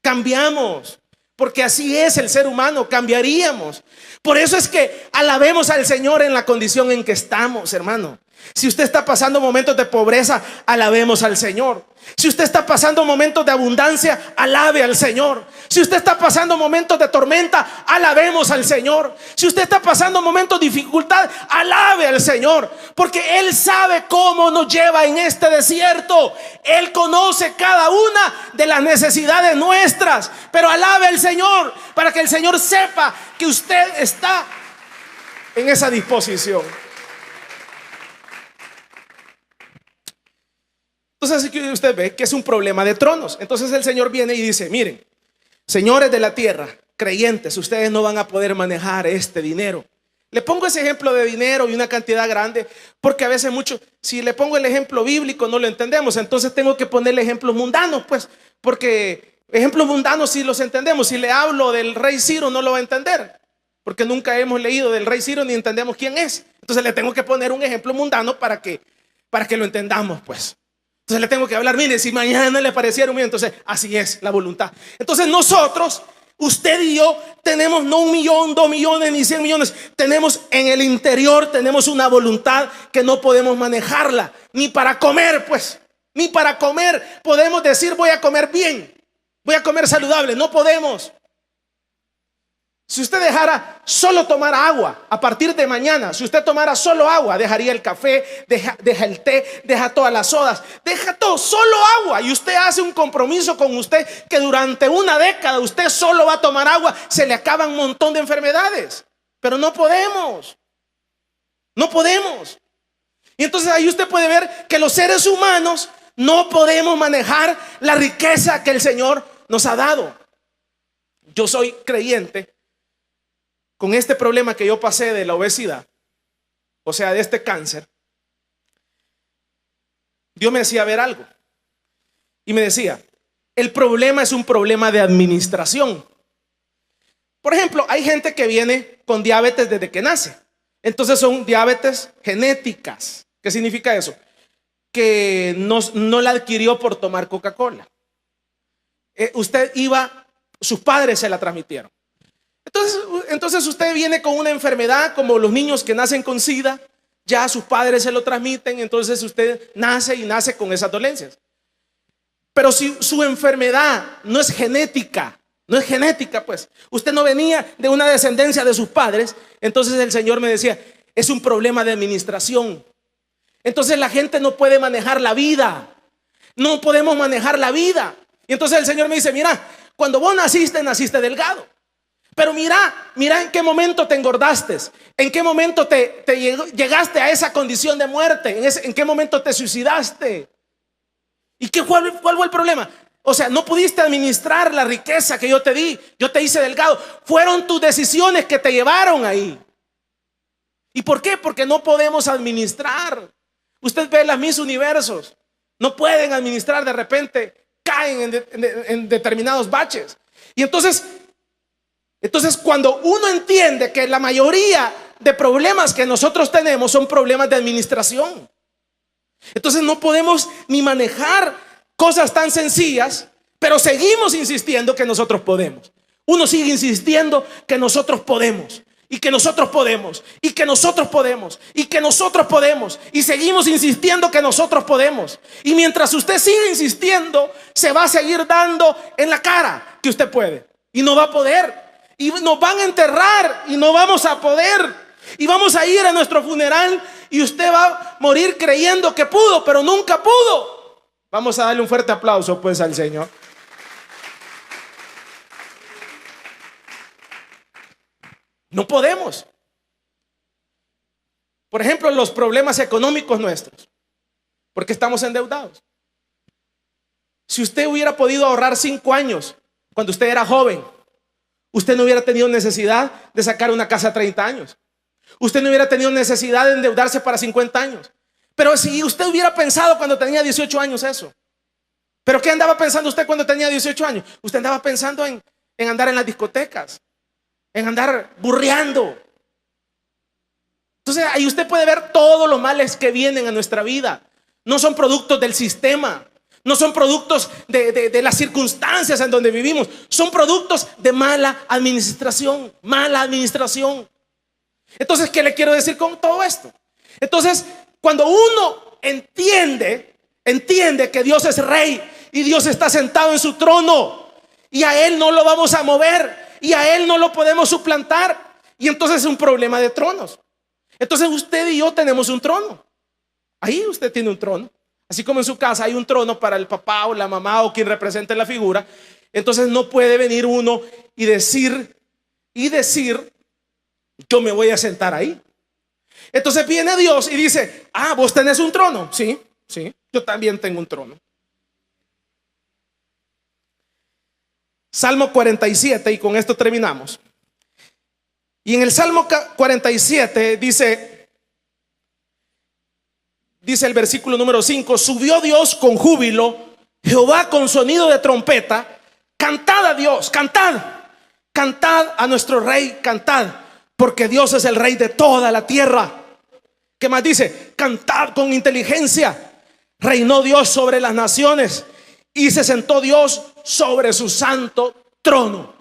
Cambiamos, porque así es el ser humano, cambiaríamos. Por eso es que alabemos al Señor en la condición en que estamos, hermano. Si usted está pasando momentos de pobreza, alabemos al Señor. Si usted está pasando momentos de abundancia, alabe al Señor. Si usted está pasando momentos de tormenta, alabemos al Señor. Si usted está pasando momentos de dificultad, alabe al Señor, porque Él sabe cómo nos lleva en este desierto. Él conoce cada una de las necesidades nuestras. Pero alabe al Señor para que el Señor sepa que usted está en esa disposición. Entonces aquí usted ve que es un problema de tronos. Entonces el Señor viene y dice: miren, señores de la tierra, creyentes, ustedes no van a poder manejar este dinero. Le pongo ese ejemplo de dinero y una cantidad grande porque a veces si le pongo el ejemplo bíblico no lo entendemos. Entonces tengo que ponerle ejemplos mundanos, pues, porque ejemplos mundanos sí los entendemos. Si le hablo del rey Ciro no lo va a entender, porque nunca hemos leído del rey Ciro ni entendemos quién es. Entonces le tengo que poner un ejemplo mundano para que lo entendamos, pues. Entonces le tengo que hablar: mire, si mañana le pareciera un millón, entonces así es la voluntad. Entonces nosotros, usted y yo, tenemos no 1 millón, 2 millones, ni 100 millones. Tenemos en el interior, tenemos una voluntad que no podemos manejarla. Ni para comer, pues, ni para comer podemos decir: voy a comer bien, voy a comer saludable. No podemos. Si usted dejara solo tomar agua a partir de mañana, si usted tomara solo agua, dejaría el café, deja el té, deja todas las sodas, deja todo, solo agua. Y usted hace un compromiso con usted que durante una década usted solo va a tomar agua. Se le acaban un montón de enfermedades. Pero no podemos. No podemos. Y entonces ahí usted puede ver que los seres humanos no podemos manejar la riqueza que el Señor nos ha dado. Yo soy creyente. Con este problema que yo pasé de la obesidad, o sea, de este cáncer, Dios me hacía ver algo. Y me decía: el problema es un problema de administración. Por ejemplo, hay gente que viene con diabetes desde que nace. Entonces son diabetes genéticas. ¿Qué significa eso? Que no la adquirió por tomar Coca-Cola. Sus padres se la transmitieron. Entonces usted viene con una enfermedad como los niños que nacen con SIDA. Ya sus padres se lo transmiten. Entonces usted nace con esas dolencias. Pero si su enfermedad no es genética, pues usted no venía de una descendencia de sus padres. Entonces el Señor me decía: es un problema de administración. Entonces la gente no puede manejar la vida. No podemos manejar la vida. Y entonces el Señor me dice: mira, cuando vos naciste delgado. Pero mira en qué momento te engordaste, en qué momento llegaste a esa condición de muerte, en qué momento te suicidaste. ¿Y cuál fue el problema? O sea, no pudiste administrar la riqueza que yo te di. Yo te hice delgado. Fueron tus decisiones que te llevaron ahí. ¿Y por qué? Porque no podemos administrar. Usted ve las Miss Universos, no pueden administrar, de repente caen en determinados baches. Y entonces cuando uno entiende que la mayoría de problemas que nosotros tenemos son problemas de administración, entonces no podemos ni manejar cosas tan sencillas, pero seguimos insistiendo que nosotros podemos. Uno sigue insistiendo que nosotros podemos, y que nosotros podemos, y que nosotros podemos, y que nosotros podemos, y seguimos insistiendo que nosotros podemos. Y mientras usted sigue insistiendo, se va a seguir dando en la cara que usted puede, y no va a poder. Y nos van a enterrar y no vamos a poder. Y vamos a ir a nuestro funeral y usted va a morir creyendo que pudo, pero nunca pudo. Vamos a darle un fuerte aplauso pues al Señor. No podemos. Por ejemplo, los problemas económicos nuestros, porque estamos endeudados. Si usted hubiera podido ahorrar 5 años cuando usted era joven, usted no hubiera tenido necesidad de sacar una casa a 30 años. Usted no hubiera tenido necesidad de endeudarse para 50 años. Pero si usted hubiera pensado cuando tenía 18 años eso. ¿Pero qué andaba pensando usted cuando tenía 18 años? Usted andaba pensando en andar en las discotecas, en andar burreando. Entonces ahí usted puede ver todos los males que vienen a nuestra vida. No son productos del sistema. No son productos de las circunstancias en donde vivimos. Son productos de mala administración. Mala administración. Entonces, ¿qué le quiero decir con todo esto? Entonces, Cuando uno entiende que Dios es rey y Dios está sentado en su trono y a Él no lo vamos a mover y a Él no lo podemos suplantar, y entonces es un problema de tronos. Entonces usted y yo tenemos un trono. Ahí usted tiene un trono. Así como en su casa hay un trono para el papá o la mamá o quien represente la figura. Entonces no puede venir uno y decir, yo me voy a sentar ahí. Entonces viene Dios y dice, vos tenés un trono. Sí, yo también tengo un trono. Salmo 47, y con esto terminamos. Y en el Salmo 47 dice el versículo número 5: subió Dios con júbilo, Jehová con sonido de trompeta. Cantad a Dios, cantad a nuestro rey, cantad, porque Dios es el rey de toda la tierra. ¿Qué más dice? Cantad con inteligencia. Reinó Dios sobre las naciones y se sentó Dios sobre su santo trono.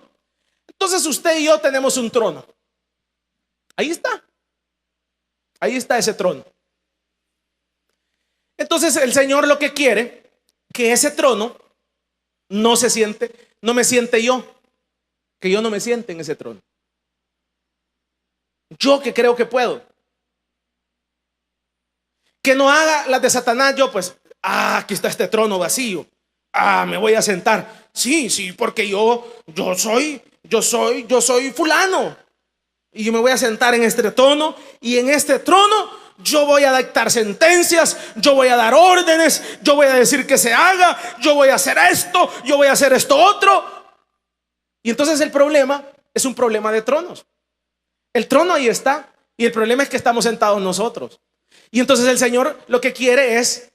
Entonces usted y yo tenemos un trono. Ahí está ese trono. Entonces el Señor lo que quiere, que ese trono no me siente yo, que yo no me siente en ese trono. Yo que creo que puedo, que no haga las de Satanás. Yo pues, aquí está este trono vacío, me voy a sentar. Sí, porque yo soy fulano, y yo me voy a sentar en este trono, y en este trono yo voy a dictar sentencias, yo voy a dar órdenes, yo voy a decir que se haga, yo voy a hacer esto, yo voy a hacer esto otro. Y entonces el problema es un problema de tronos. El trono ahí está, y el problema es que estamos sentados nosotros. Y entonces el Señor lo que quiere es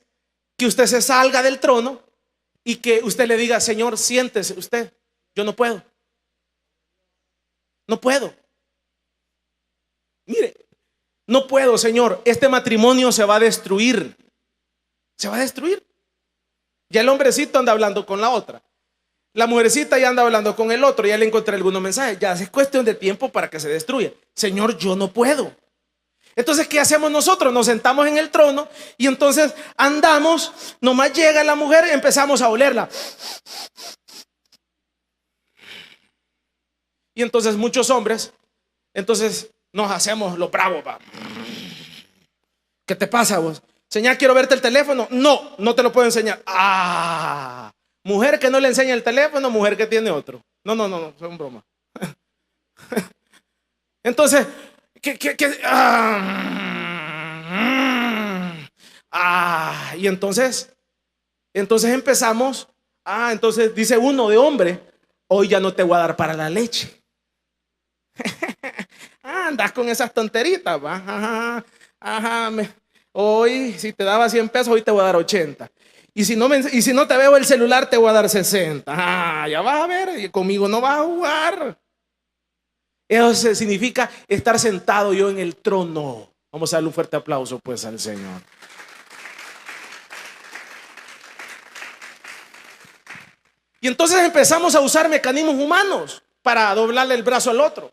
que usted se salga del trono y que usted le diga: Señor, siéntese usted, yo no puedo. Mire, no puedo, Señor, este matrimonio se va a destruir. Ya el hombrecito anda hablando con la otra, la mujercita ya anda hablando con el otro, ya le encontré algunos mensajes, ya es cuestión de tiempo para que se destruya. Señor, yo no puedo. Entonces, ¿qué hacemos nosotros? Nos sentamos en el trono y entonces andamos, nomás llega la mujer, empezamos a olerla. Y entonces muchos hombres, entonces nos hacemos los bravos. ¿Qué te pasa vos? Señor, quiero verte el teléfono. No te lo puedo enseñar. Mujer que no le enseña el teléfono, mujer que tiene otro. No, es un broma. Entonces, y entonces empezamos. Entonces dice uno de hombre: hoy ya no te voy a dar para la leche. Andas con esas tonteritas, va. Hoy si te daba 100 pesos, hoy te voy a dar 80. Y si no te veo el celular, te voy a dar 60. Ya vas a ver, y conmigo no vas a jugar. Eso significa estar sentado yo en el trono. Vamos a darle un fuerte aplauso pues al Señor. Y entonces empezamos a usar mecanismos humanos para doblarle el brazo al otro.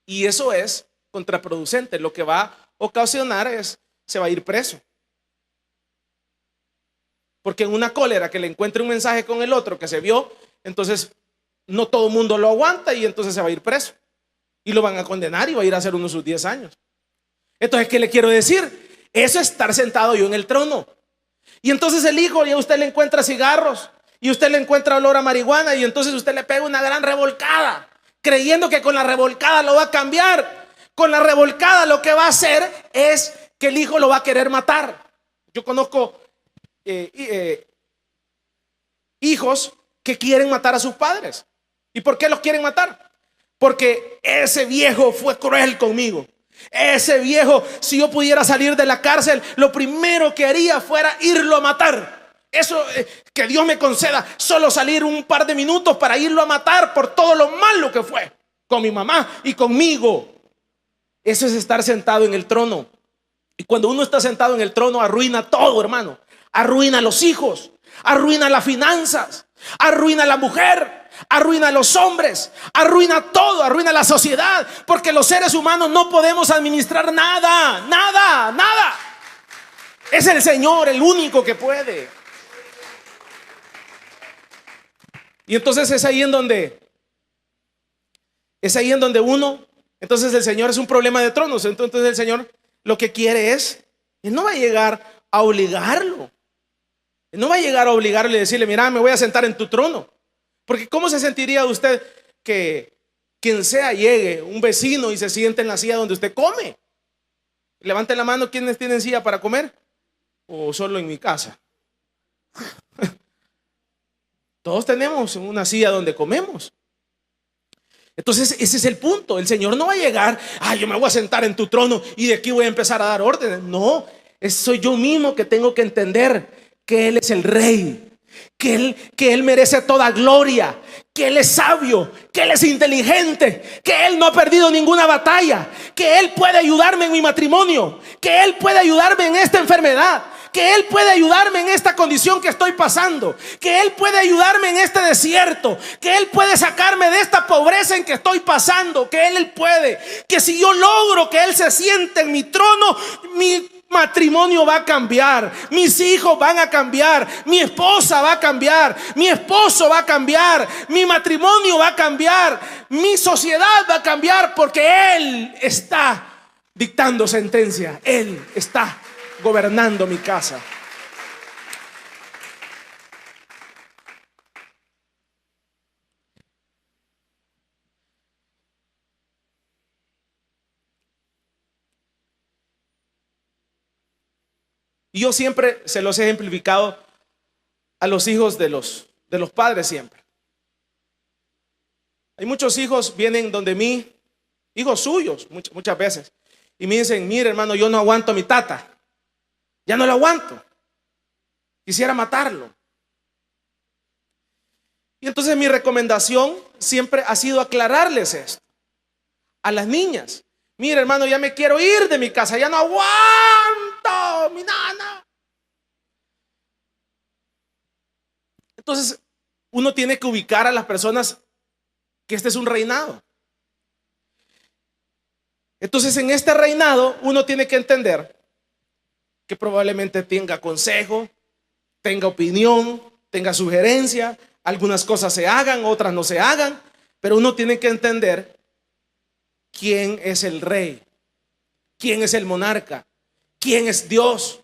Y eso es contraproducente. Lo que va a ocasionar se va a ir preso. Porque en una cólera que le encuentre un mensaje con el otro que se vio, entonces no todo el mundo lo aguanta y entonces se va a ir preso. Y lo van a condenar y va a ir a hacer uno de sus 10 años. Entonces, ¿qué le quiero decir? Eso es estar sentado yo en el trono. Y entonces el hijo, ya usted le encuentra cigarros y usted le encuentra olor a marihuana, y entonces usted le pega una gran revolcada, creyendo que con la revolcada lo va a cambiar. Con la revolcada lo que va a hacer es que el hijo lo va a querer matar. Yo conozco hijos que quieren matar a sus padres. ¿Y por qué los quieren matar? Porque ese viejo fue cruel conmigo. Ese viejo, si yo pudiera salir de la cárcel, lo primero que haría fuera irlo a matar. Eso, que Dios me conceda solo salir un par de minutos para irlo a matar por todo lo malo que fue con mi mamá y conmigo. Eso es estar sentado en el trono. Y cuando uno está sentado en el trono, arruina todo, hermano. Arruina a los hijos, arruina las finanzas, arruina a la mujer, arruina a los hombres, arruina todo, arruina la sociedad, porque los seres humanos no podemos administrar nada, nada, nada. Es el Señor el único que puede. Y entonces es ahí en donde uno, entonces el Señor es un problema de tronos. Entonces el Señor lo que quiere es, Él no va a llegar a obligarlo. Él no va a llegar a obligarle y decirle, mira, me voy a sentar en tu trono. Porque ¿cómo se sentiría usted que quien sea llegue, un vecino, y se siente en la silla donde usted come? Levanten la mano, ¿quiénes tienen silla para comer? ¿O solo en mi casa? Todos tenemos una silla donde comemos. Entonces ese es el punto. El Señor no va a llegar, yo me voy a sentar en tu trono y de aquí voy a empezar a dar órdenes. No, soy yo mismo que tengo que entender que Él es el Rey, que Él merece toda gloria, que Él es sabio, que Él es inteligente, que Él no ha perdido ninguna batalla, que Él puede ayudarme en mi matrimonio, que Él puede ayudarme en esta enfermedad, que Él puede ayudarme en esta condición que estoy pasando, que Él puede ayudarme en este desierto, que Él puede sacarme de esta pobreza en que estoy pasando, que Él puede, que si yo logro que Él se siente en mi trono, mi matrimonio va a cambiar, mis hijos van a cambiar, mi esposa va a cambiar, mi esposo va a cambiar, mi matrimonio va a cambiar, mi sociedad va a cambiar, porque Él está dictando sentencia, Él está gobernando mi casa. Y yo siempre se los he ejemplificado a los hijos de los padres siempre. Hay muchos hijos vienen donde mí, hijos suyos muchas veces, y me dicen, mire hermano, yo no aguanto a mi tata, ya no lo aguanto, quisiera matarlo. Y entonces mi recomendación siempre ha sido aclararles esto a las niñas. Mire hermano, ya me quiero ir de mi casa, ya no aguanto mi nana. Entonces uno tiene que ubicar a las personas que este es un reinado. Entonces en este reinado uno tiene que entender que probablemente tenga consejo, tenga opinión, tenga sugerencia, algunas cosas se hagan, otras no se hagan, pero uno tiene que entender quién es el rey, quién es el monarca, quién es Dios.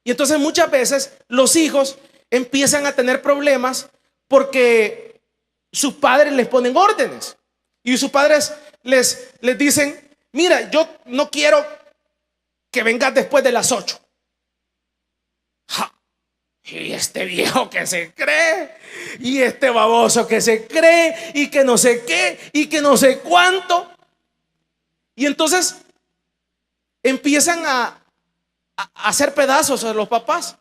Y entonces muchas veces los hijos empiezan a tener problemas porque sus padres les ponen órdenes y sus padres les dicen, mira, yo no quiero que vengas después de las 8. Y este viejo que se cree, y este baboso que se cree, y que no sé qué, y que no sé cuánto. Y entonces empiezan a hacer pedazos a los papás,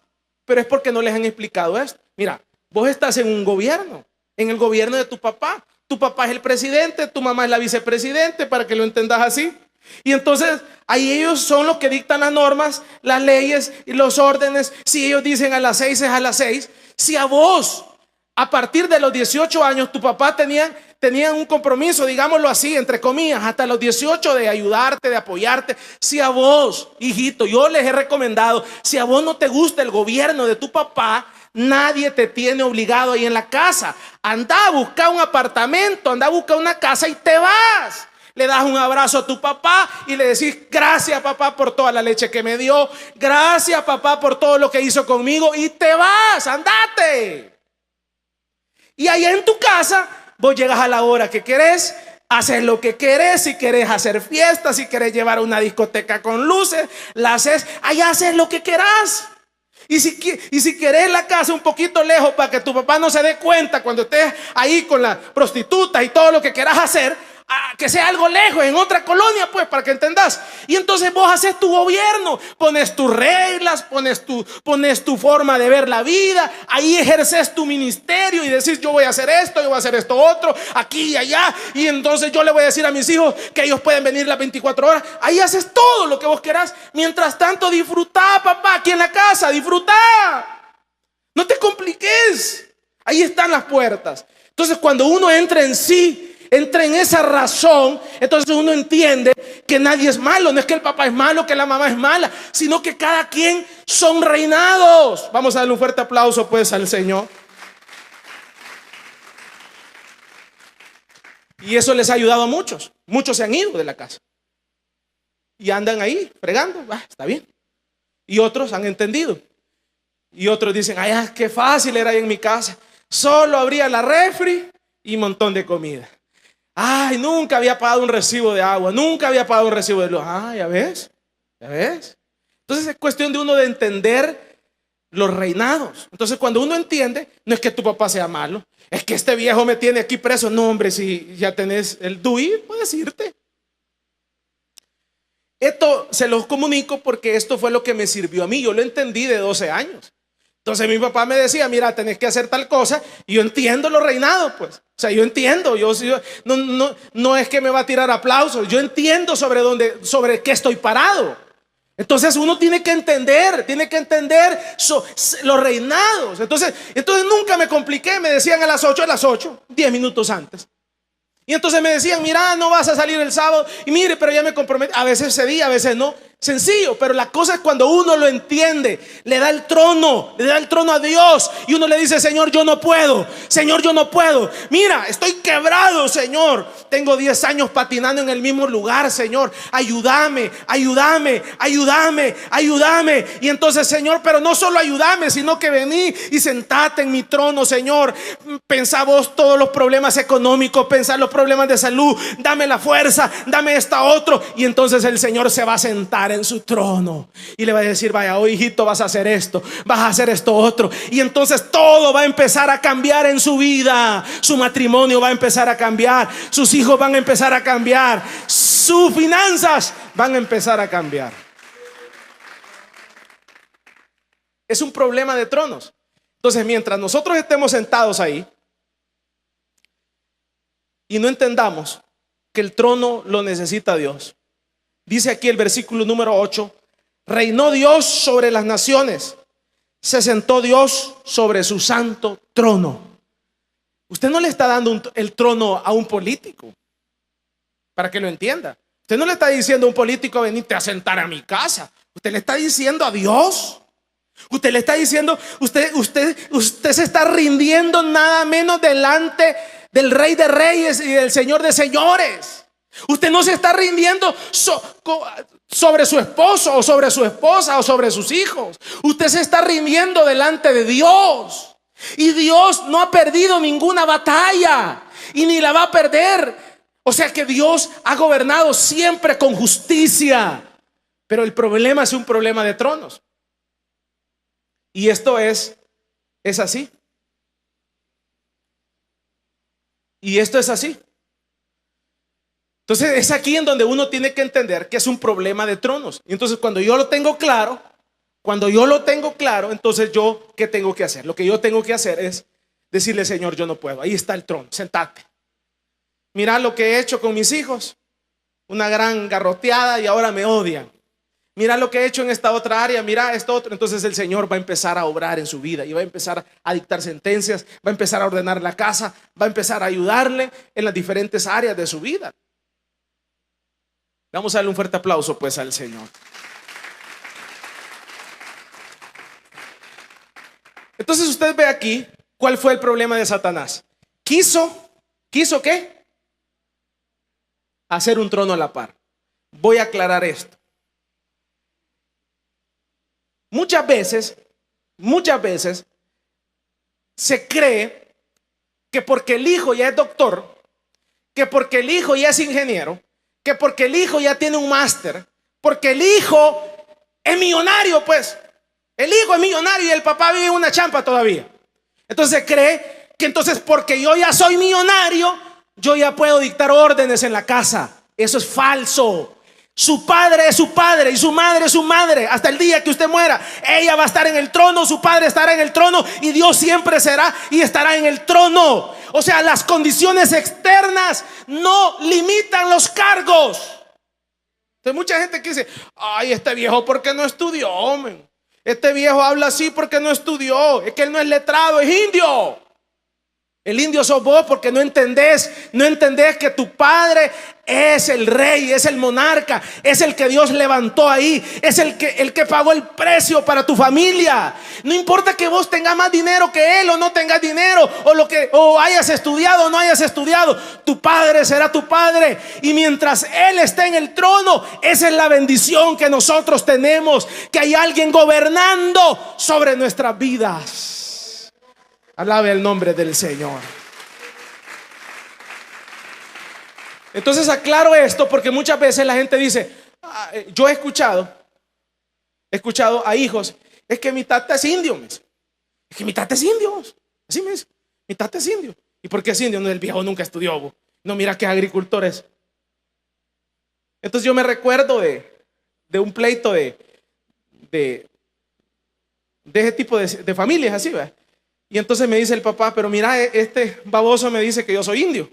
pero es porque no les han explicado esto. Mira, vos estás en un gobierno, en el gobierno de tu papá. Tu papá es el presidente, tu mamá es la vicepresidente, para que lo entendas así. Y entonces ahí ellos son los que dictan las normas, las leyes y los órdenes. Si ellos dicen a las 6 es a las 6. Si a vos a partir de los 18 años tu papá tenían un compromiso, digámoslo así, entre comillas, hasta los 18 de ayudarte, de apoyarte. Si a vos, hijito, yo les he recomendado, si a vos no te gusta el gobierno de tu papá, nadie te tiene obligado ahí en la casa. Anda a buscar un apartamento, anda a buscar una casa y te vas. Le das un abrazo a tu papá y le decís, gracias papá por toda la leche que me dio, gracias papá por todo lo que hizo conmigo, y te vas, andate. Y allá en tu casa vos llegas a la hora que querés, haces lo que querés. Si querés hacer fiestas, si querés llevar una discoteca con luces, la haces, allá haces lo que querás. Y si querés la casa un poquito lejos para que tu papá no se dé cuenta cuando estés ahí con las prostitutas y todo lo que querás hacer, que sea algo lejos, en otra colonia, pues, para que entendas. Y entonces vos haces tu gobierno, pones tus reglas, pones tu forma de ver la vida. Ahí ejerces tu ministerio y decís, yo voy a hacer esto, yo voy a hacer esto otro, aquí y allá. Y entonces yo le voy a decir a mis hijos que ellos pueden venir las 24 horas. Ahí haces todo lo que vos querás. Mientras tanto, disfrutá, papá, aquí en la casa, disfrutá. No te compliques. Ahí están las puertas. Entonces cuando uno entra en sí, entra en esa razón, entonces uno entiende que nadie es malo. No es que el papá es malo, que la mamá es mala, sino que cada quien son reinados. Vamos a darle un fuerte aplauso pues al Señor. Y eso les ha ayudado a muchos. Muchos se han ido de la casa y andan ahí fregando. Está bien. Y otros han entendido. Y otros dicen, ay, qué fácil era ahí en mi casa. Solo abría la refri y un montón de comida. Ay, nunca había pagado un recibo de agua, nunca había pagado un recibo de luz. Ya ves, ya ves. Entonces es cuestión de uno de entender los reinados. Entonces cuando uno entiende, no es que tu papá sea malo, es que este viejo me tiene aquí preso. No, hombre, si ya tenés el DUI, puedes irte. Esto se los comunico porque esto fue lo que me sirvió a mí. Yo lo entendí de 12 años. Entonces mi papá me decía, mira, tenés que hacer tal cosa. Y yo entiendo los reinados, pues. O sea, yo entiendo. No es que me va a tirar aplausos. Yo entiendo sobre qué estoy parado. Entonces uno tiene que entender los reinados. Entonces nunca me compliqué. Me decían a las 8, 10 minutos antes. Y entonces me decían, mira, no vas a salir el sábado. Y mire, pero ya me comprometí. A veces cedí, a veces no. Sencillo, pero la cosa es cuando uno lo entiende, le da el trono a Dios. Y uno le dice, Señor, yo no puedo. Señor, yo no puedo. Mira, estoy quebrado, Señor. Tengo 10 años patinando en el mismo lugar, Señor. Ayúdame. Y entonces, Señor, pero no solo ayúdame, sino que vení y sentate en mi trono, Señor. Pensá vos todos los problemas económicos, pensá los problemas de salud. Dame la fuerza, dame otro. Y entonces el Señor se va a sentar en su trono y le va a decir, vaya, hoy hijito, vas a hacer esto, vas a hacer esto otro. Y entonces todo va a empezar a cambiar en su vida. Su matrimonio va a empezar a cambiar, sus hijos van a empezar a cambiar, sus finanzas van a empezar a cambiar. Es un problema de tronos. Entonces mientras nosotros estemos sentados ahí y no entendamos que el trono lo necesita Dios. Dice aquí el versículo número 8: reinó Dios sobre las naciones, se sentó Dios sobre su santo trono. Usted no le está dando el trono a un político, para que lo entienda. Usted no le está diciendo a un político, venite a sentar a mi casa. Usted le está diciendo a Dios. Usted le está diciendo, usted se está rindiendo nada menos delante del Rey de Reyes y del Señor de Señores. Usted no se está rindiendo sobre su esposo o sobre su esposa o sobre sus hijos. Usted se está rindiendo delante de Dios. Y Dios no ha perdido ninguna batalla y ni la va a perder. O sea que Dios ha gobernado siempre con justicia. Pero el problema es un problema de tronos. Y esto es así. Y esto es así. Entonces es aquí en donde uno tiene que entender que es un problema de tronos. Y entonces cuando yo lo tengo claro, entonces yo, ¿qué tengo que hacer? Lo que yo tengo que hacer es decirle, Señor, yo no puedo. Ahí está el trono, sentate. Mira lo que he hecho con mis hijos. Una gran garroteada y ahora me odian. Mira lo que he hecho en esta otra área, mira esto otro. Entonces el Señor va a empezar a obrar en su vida y va a empezar a dictar sentencias, va a empezar a ordenar la casa, va a empezar a ayudarle en las diferentes áreas de su vida. Vamos a darle un fuerte aplauso pues al Señor. Entonces usted ve aquí cuál fue el problema de Satanás. ¿Quiso qué? Hacer un trono a la par. Voy a aclarar esto. Muchas veces se cree que porque el hijo ya es doctor, que porque el hijo ya es ingeniero, que porque el hijo ya tiene un máster, porque el hijo es millonario, pues el hijo es millonario y el papá vive en una champa todavía. Entonces se cree que entonces porque yo ya soy millonario, yo ya puedo dictar órdenes en la casa. Eso es falso. Su padre es su padre y su madre es su madre. Hasta el día que usted muera, ella va a estar en el trono, su padre estará en el trono y Dios siempre será y estará en el trono. O sea, las condiciones externas no limitan los cargos. Entonces mucha gente que dice, ay, este viejo porque no estudió, hombre. Este viejo habla así porque no estudió. Es que él no es letrado, es indio. El indio sos vos porque no entendés que tu padre es el rey, es el monarca, es el que Dios levantó ahí, es el que pagó el precio para tu familia. No importa que vos tengas más dinero que él o no tengas dinero, o hayas estudiado o no hayas estudiado, tu padre será tu padre. Y mientras él esté en el trono, esa es la bendición que nosotros tenemos, que hay alguien gobernando sobre nuestras vidas. Alabe el nombre del Señor. Entonces aclaro esto porque muchas veces la gente dice, yo he escuchado a hijos, es que mi tata es indio, me dice. Es que mi tata es indio, así me dice, mi tata es indio. ¿Y por qué es indio? No, el viejo nunca estudió, bo. No, mira qué agricultor es. Entonces yo me recuerdo de un pleito de ese tipo de familias así, ¿verdad? Y entonces me dice el papá, pero mira, este baboso me dice que yo soy indio.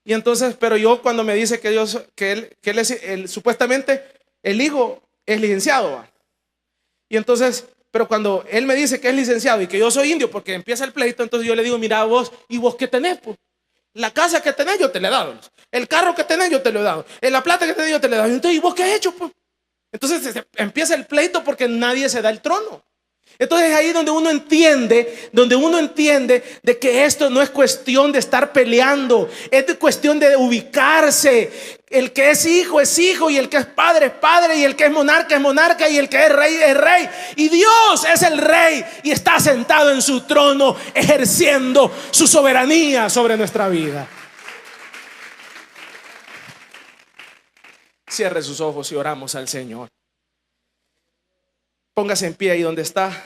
Y entonces, pero yo cuando me dice que él es supuestamente el hijo es licenciado, ¿va? Y entonces, pero cuando él me dice que es licenciado y que yo soy indio, porque empieza el pleito, entonces yo le digo, mira vos, ¿y vos qué tenés? Pues? La casa que tenés yo te la he dado, el carro que tenés yo te lo he dado, la plata que tenés yo te la he dado. Entonces, ¿y vos qué has hecho? Pues? Entonces empieza el pleito porque nadie se da el trono. Entonces es ahí donde uno entiende de que esto no es cuestión de estar peleando, es de cuestión de ubicarse. El que es hijo, y el que es padre, y el que es monarca, y el que es rey, es rey. Y Dios es el rey y está sentado en su trono, ejerciendo su soberanía sobre nuestra vida. Cierre sus ojos y oramos al Señor. Póngase en pie ahí donde está.